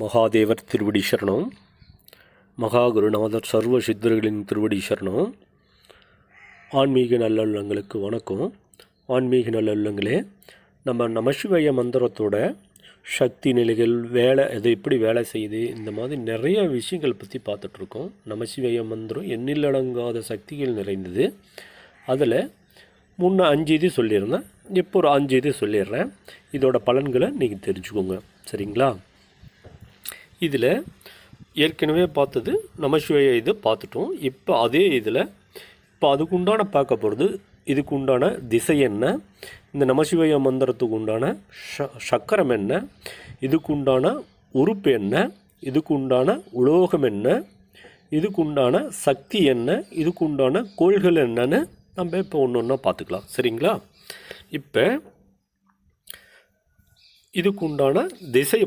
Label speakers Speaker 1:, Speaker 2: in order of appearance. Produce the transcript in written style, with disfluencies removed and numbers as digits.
Speaker 1: மகாதேவர் திருவடி சரணம். மகா குருநாதர் சர்வ சித்தர்களின் திருவடி சரணம். ஆன்மீக நல்லுள்ளங்களுக்கு வணக்கம். ஆன்மீக நல்லுள்ளங்களே, நம்ம நமசிவாய மந்திரத்தோட சக்தி நிலைகள், வேலை, அது எப்படி வேலை செய்யுது, இந்த மாதிரி நிறைய விஷயங்கள் பற்றி பார்த்துட்ருக்கோம். நமசிவாய மந்திரம் எண்ணிலடங்காத சக்திகள் நிறைந்தது. அதில் முன்ன 5 இது சொல்லியிருந்தேன், இப்போ ஒரு 5 இது சொல்லிடுறேன். இதோட பலன்களை நீங்கள் தெரிஞ்சுக்கோங்க, சரிங்களா? இதில் ஏற்கனவே பார்த்தது நமசிவாய இது பார்த்துட்டோம். இப்போ அதே இதில் இப்போ அதுக்குண்டான பார்க்க போகிறது, இதுக்கு உண்டான திசை என்ன, இந்த நமசிவாய மந்திரத்துக்கு உண்டான சக்கரம் என்ன, இதுக்கு உண்டான உறுப்பு என்ன, இதுக்கு உண்டான உலோகம் என்ன, இதுக்கு உண்டான சக்தி என்ன, இதுக்கு உண்டான கோள்கள் என்னன்னு நம்ம இப்போ ஒன்று ஒன்றா பார்த்துக்கலாம், சரிங்களா? இப்போ இதுக்கு உண்டான திசை